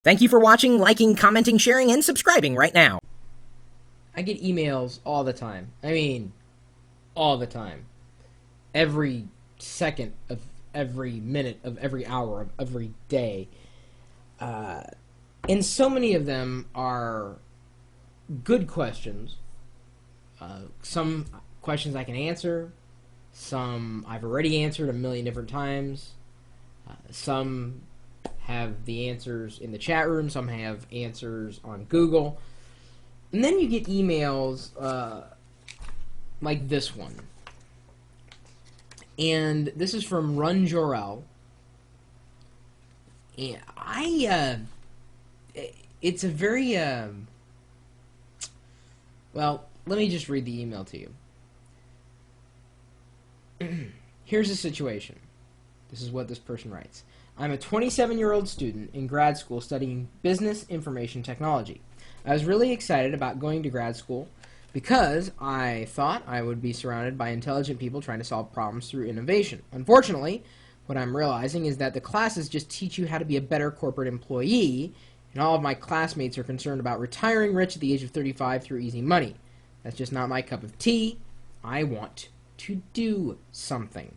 Thank you for watching, liking, commenting, sharing, and subscribing right now. I get emails all the time. I mean, all the time. Every second of every minute of every hour of every day. And so many of them are good questions. Some questions I can answer. Some I've already answered a million different times. Some have the answers in the chat room. Some have answers on Google. And then you get emails like this one. And this is from Run Jorel. And it's a very, well, let me just read the email to you. Here's the situation. This is what this person writes. I'm a 27-year-old student in grad school studying business information technology. I was really excited about going to grad school because I thought I would be surrounded by intelligent people trying to solve problems through innovation. Unfortunately, what I'm realizing is that the classes just teach you how to be a better corporate employee, and all of my classmates are concerned about retiring rich at the age of 35 through easy money. That's just not my cup of tea. I want to do something.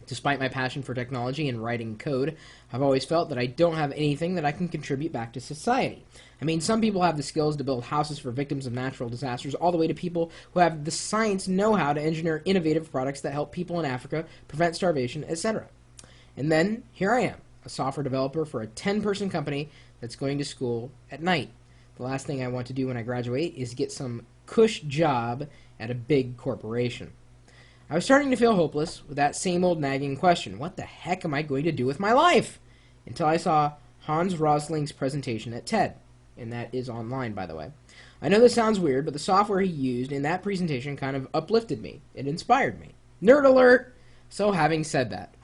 Despite my passion for technology and writing code, I've always felt that I don't have anything that I can contribute back to society. I mean, some people have the skills to build houses for victims of natural disasters, all the way to people who have the science know-how to engineer innovative products that help people in Africa prevent starvation, etc. And then, here I am, a software developer for a 10-person company that's going to school at night. The last thing I want to do when I graduate is get some cush job at a big corporation. I was starting to feel hopeless with that same old nagging question, what the heck am I going to do with my life? Until I saw Hans Rosling's presentation at TED, and that is online, by the way. I know this sounds weird, but the software he used in that presentation kind of uplifted me. It inspired me. Nerd alert! So having said that,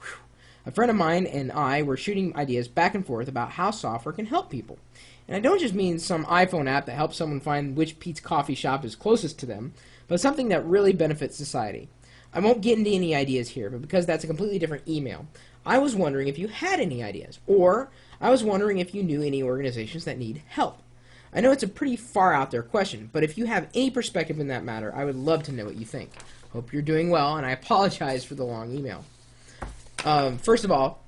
a friend of mine and I were shooting ideas back and forth about how software can help people. And I don't just mean some iPhone app that helps someone find which Pete's coffee shop is closest to them, but something that really benefits society. I won't get into any ideas here, but because that's a completely different email, I was wondering if you had any ideas, or I was wondering if you knew any organizations that need help. I know it's a pretty far out there question, but if you have any perspective in that matter, I would love to know what you think. Hope you're doing well, and I apologize for the long email. First of all,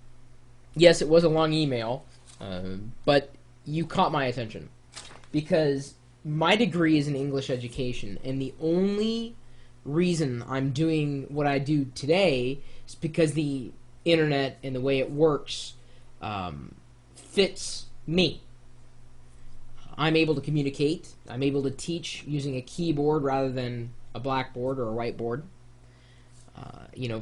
yes, it was a long email, but you caught my attention, because my degree is in English education, and the only reason I'm doing what I do today is because the internet and the way it works fits me. I'm able to communicate. I'm able to teach using a keyboard rather than a blackboard or a whiteboard.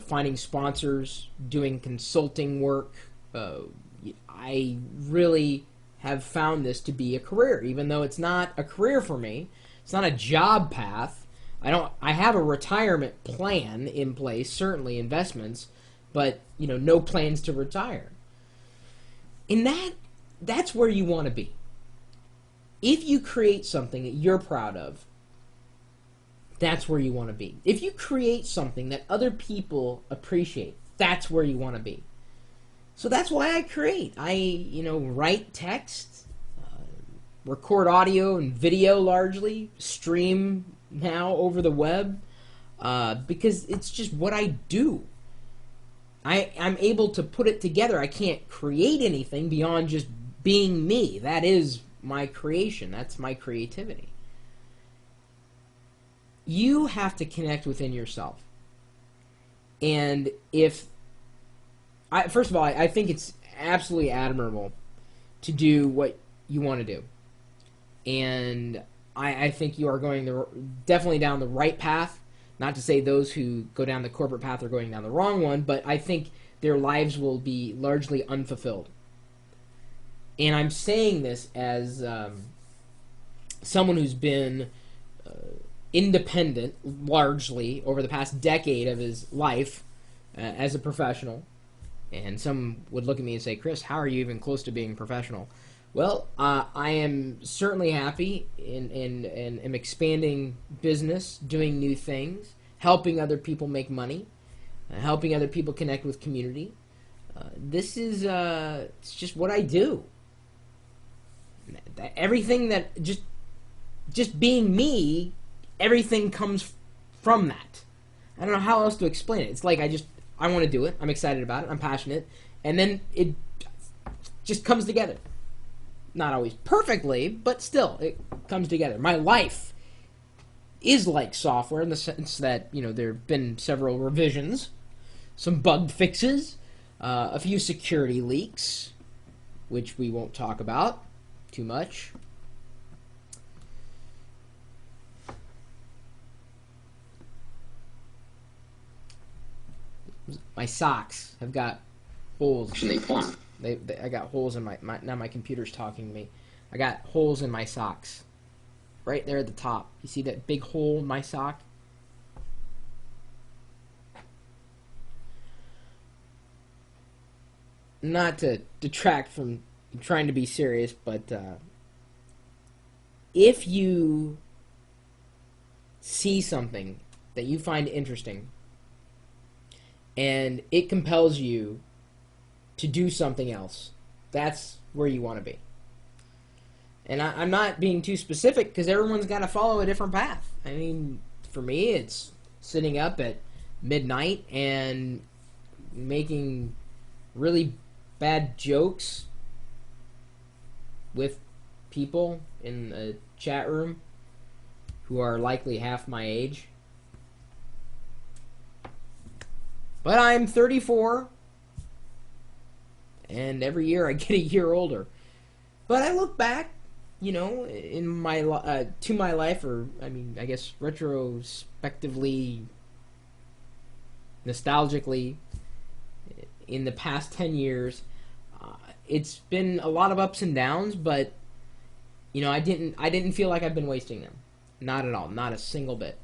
Finding sponsors, doing consulting work. I really have found this to be a career, even though it's not a career for me. It's not a job path. I have a retirement plan in place, certainly investments, but, no plans to retire. And that's where you want to be. If you create something that you're proud of, that's where you want to be. If you create something that other people appreciate, that's where you want to be. So that's why I create. I, write text, record audio and video largely, stream now over the web, because it's just what I do. I'm able to put it together. I can't create anything beyond just being me. That is my creation. That's my creativity. You have to connect within yourself. And first of all, I think it's absolutely admirable to do what you want to do. And I think you are going definitely down the right path. Not to say those who go down the corporate path are going down the wrong one, but I think their lives will be largely unfulfilled. And I'm saying this as someone who's been independent largely over the past decade of his life as a professional. And some would look at me and say, Chris, how are you even close to being professional? Well, I am certainly happy and am expanding business, doing new things, helping other people make money, helping other people connect with community. This is it's just what I do. everything that just being me, everything comes from that. I don't know how else to explain it. It's like I want to do it. I'm excited about it. I'm passionate. And then it just comes together. Not always perfectly, but still, it comes together. My life is like software in the sense that, there have been several revisions, some bug fixes, a few security leaks, which we won't talk about too much. My socks have got holes. I got holes in now my computer's talking to me. I got holes in my socks. Right there at the top. You see that big hole in my sock? Not to detract from trying to be serious, but if you see something that you find interesting and it compels you to do something else, that's where you want to be. And I'm not being too specific because everyone's got to follow a different path. I mean, for me, it's sitting up at midnight and making really bad jokes with people in a chat room who are likely half my age. But I'm 34, and every year I get a year older. But I look back, in my to my life, or I guess retrospectively, nostalgically, in the past 10 years, it's been a lot of ups and downs, but I didn't feel like I've been wasting them. Not at all, not a single bit.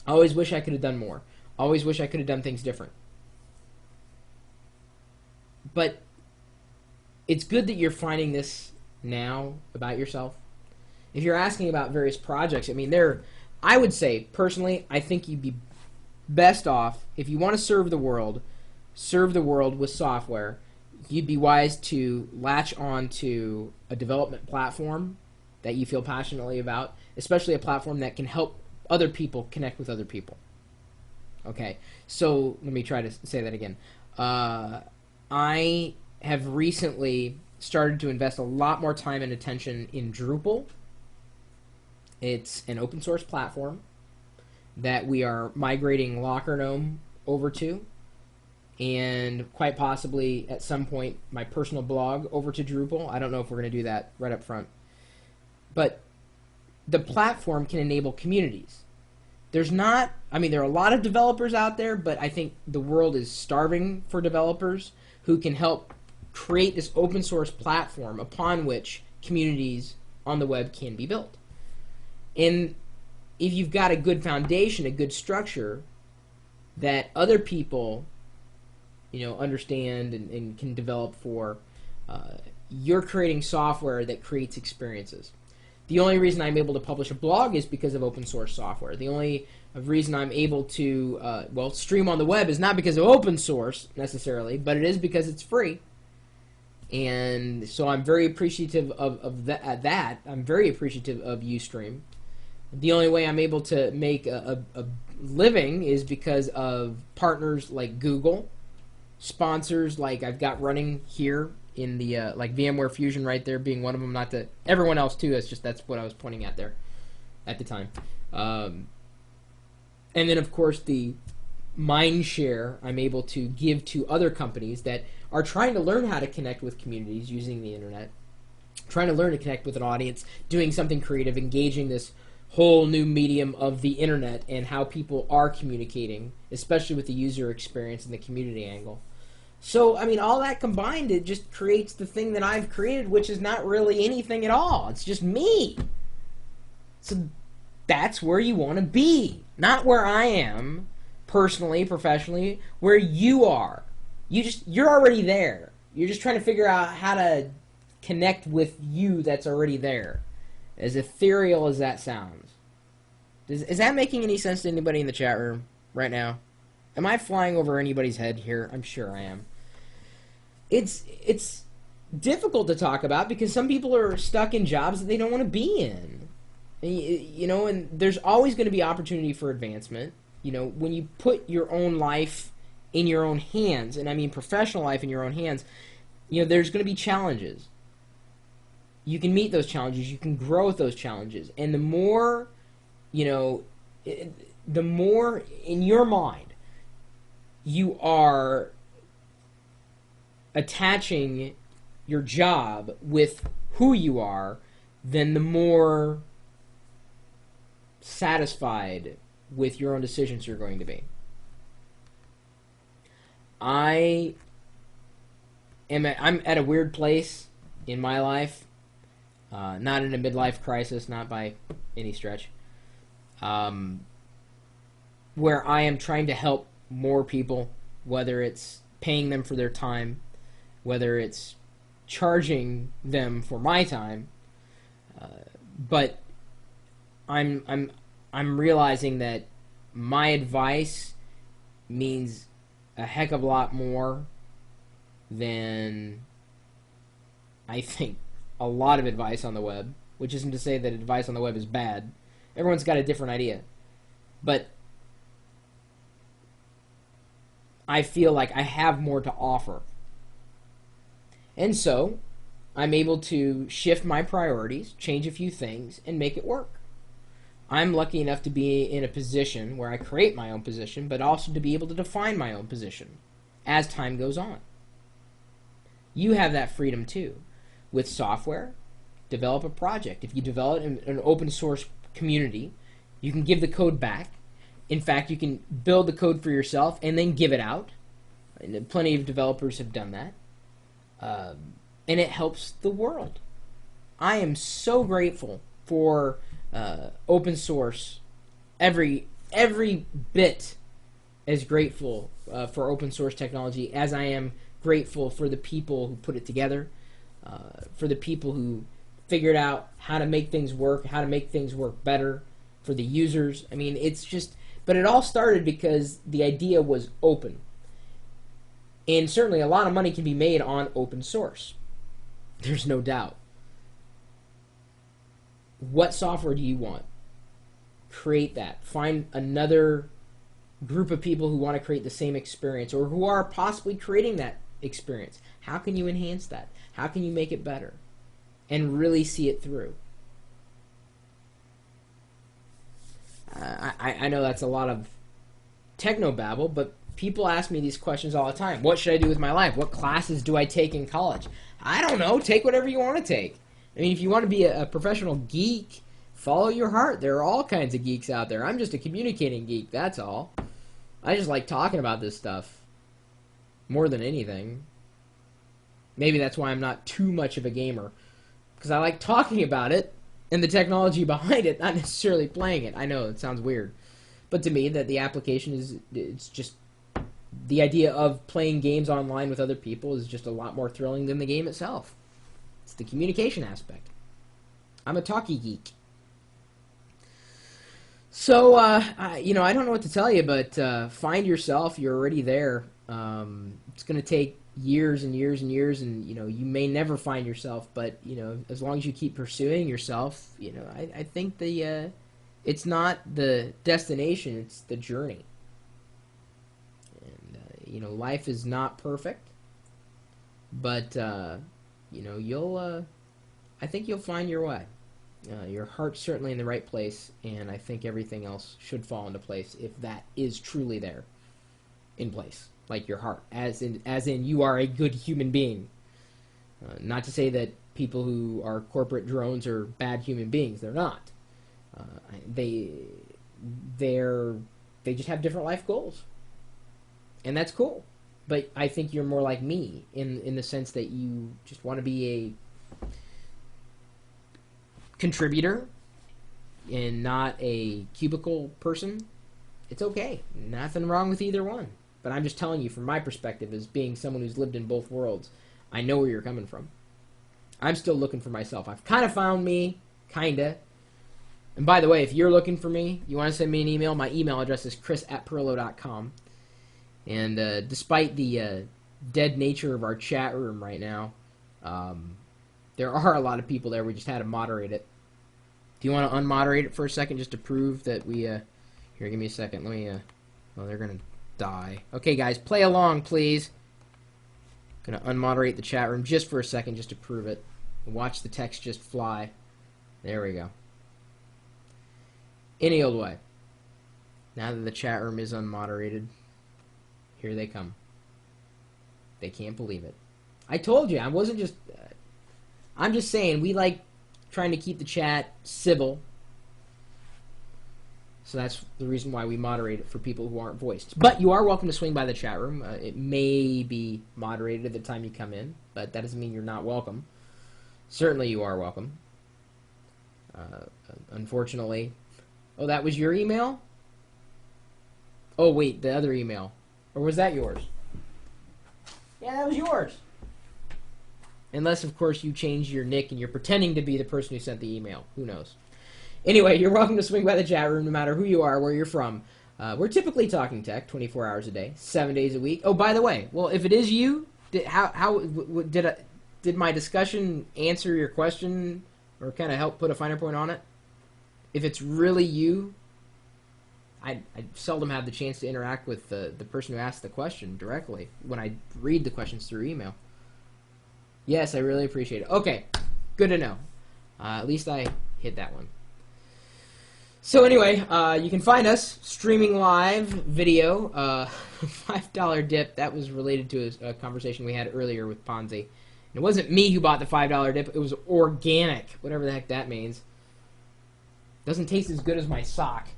I always wish I could have done more. I always wish I could have done things different. But it's good that you're finding this now about yourself. If you're asking about various projects, I would say, personally, I think you'd be best off, if you want to serve the world with software, you'd be wise to latch on to a development platform that you feel passionately about, especially a platform that can help other people connect with other people. Okay, so let me try to say that again. I have recently started to invest a lot more time and attention in Drupal. It's an open source platform that we are migrating LockerGnome over to, and quite possibly at some point my personal blog over to Drupal. I don't know if we're going to do that right up front. But the platform can enable communities. There are a lot of developers out there, but I think the world is starving for developers who can help create this open source platform upon which communities on the web can be built. And if you've got a good foundation, a good structure that other people, understand and can develop for, you're creating software that creates experiences. The only reason I'm able to publish a blog is because of open source software. The only reason I'm able to, stream on the web is not because of open source necessarily, but it is because it's free. And so I'm very appreciative of that. I'm very appreciative of Ustream. The only way I'm able to make a living is because of partners like Google, sponsors like I've got running here in the like VMware Fusion right there being one of them. Not to everyone else too. That's what I was pointing at there at the time. And then of course the mind share I'm able to give to other companies that are trying to learn how to connect with communities using the internet, trying to learn to connect with an audience, doing something creative, engaging this whole new medium of the internet and how people are communicating, especially with the user experience and the community angle. So, all that combined, it just creates the thing that I've created, which is not really anything at all. It's just me. So that's where you want to be. Not where I am, personally, professionally, where you are. You're already there. You're just trying to figure out how to connect with you that's already there. As ethereal as that sounds. Is that making any sense to anybody in the chat room right now? Am I flying over anybody's head here? I'm sure I am. It's difficult to talk about because some people are stuck in jobs that they don't want to be in. And there's always going to be opportunity for advancement. When you put your own life in your own hands, and I mean professional life in your own hands, there's going to be challenges. You can meet those challenges. You can grow with those challenges. And the more, the more in your mind you are attaching your job with who you are, then the more satisfied with your own decisions you're going to be. I'm at a weird place in my life, not in a midlife crisis, not by any stretch, where I am trying to help more people, whether it's paying them for their time, whether it's charging them for my time, but I'm realizing that my advice means a heck of a lot more than I think a lot of advice on the web, which isn't to say that advice on the web is bad. Everyone's got a different idea. But I feel like I have more to offer. And so I'm able to shift my priorities, change a few things, and make it work. I'm lucky enough to be in a position where I create my own position, but also to be able to define my own position as time goes on. You have that freedom too. With software, develop a project. If you develop an open source community, you can give the code back. In fact, you can build the code for yourself and then give it out. And plenty of developers have done that. And it helps the world. I am so grateful for open source. Every bit as grateful for open source technology as I am grateful for the people who put it together, for the people who figured out how to make things work, how to make things work better for the users. I mean, it's just, but it all started because the idea was open. And certainly a lot of money can be made on open source. There's no doubt. What software do you want? Create that. Find another group of people who want to create the same experience or who are possibly creating that experience. How can you enhance that? How can you make it better? And really see it through. I know that's a lot of technobabble, but people ask me these questions all the time. What should I do with my life? What classes do I take in college? I don't know. Take whatever you want to take. I mean, if you want to be a professional geek, follow your heart. There are all kinds of geeks out there. I'm just a communicating geek, that's all. I just like talking about this stuff more than anything. Maybe that's why I'm not too much of a gamer, because I like talking about it and the technology behind it, not necessarily playing it. I know it sounds weird, but to me, that the application it's just the idea of playing games online with other people is just a lot more thrilling than the game itself. It's the communication aspect. I'm a talkie geek. So, I don't know what to tell you, but find yourself. You're already there. It's going to take years and years and years, and, you may never find yourself, but, as long as you keep pursuing yourself, I think it's not the destination, it's the journey. And, life is not perfect, but, I think you'll find your way. Your heart's certainly in the right place, and I think everything else should fall into place if that is truly there, in place, like your heart, as in you are a good human being. Not to say that people who are corporate drones are bad human beings. They're not. They just have different life goals, and that's cool. But I think you're more like me in the sense that you just want to be a contributor and not a cubicle person. It's okay. Nothing wrong with either one. But I'm just telling you from my perspective as being someone who's lived in both worlds, I know where you're coming from. I'm still looking for myself. I've kind of found me, kinda. And by the way, if you're looking for me, you want to send me an email, my email address is chris@pirillo.com. And despite the dead nature of our chat room right now, There are a lot of people there. We just had to moderate it. Do you want to unmoderate it for a second just to prove that we... Here, give me a second. Let me... Oh, they're going to die. Okay, guys, play along, please. Going to unmoderate the chat room just for a second just to prove it. Watch the text just fly. There we go. Any old way. Now that the chat room is unmoderated, here they come. They can't believe it. I told you, I wasn't just... I'm just saying, we like trying to keep the chat civil. So that's the reason why we moderate it for people who aren't voiced. But you are welcome to swing by the chat room. It may be moderated at the time you come in, but that doesn't mean you're not welcome. Certainly you are welcome. Unfortunately... Oh, that was your email? Oh, wait, the other email. Or was that yours? Yeah, that was yours. Unless, of course, you changed your nick and you're pretending to be the person who sent the email. Who knows? Anyway, you're welcome to swing by the chat room no matter who you are, where you're from. We're typically talking tech 24 hours a day, 7 days a week. Oh, by the way, well, if it is you, did my discussion answer your question or kind of help put a finer point on it? If it's really you, I seldom have the chance to interact with the person who asked the question directly when I read the questions through email. Yes, I really appreciate it. Okay, good to know. At least I hit that one. So anyway, you can find us streaming live video. $5 dip. That was related to a conversation we had earlier with Ponzi. And it wasn't me who bought the $5 dip. It was organic, whatever the heck that means. Doesn't taste as good as my sock.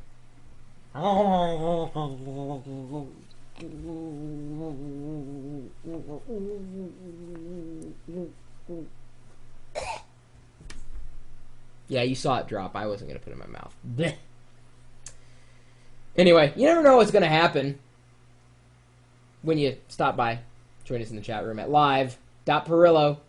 Yeah, you saw it drop. I wasn't going to put it in my mouth. Blech. Anyway, you never know what's going to happen when you stop by. Join us in the chat room at live.pirillo.com.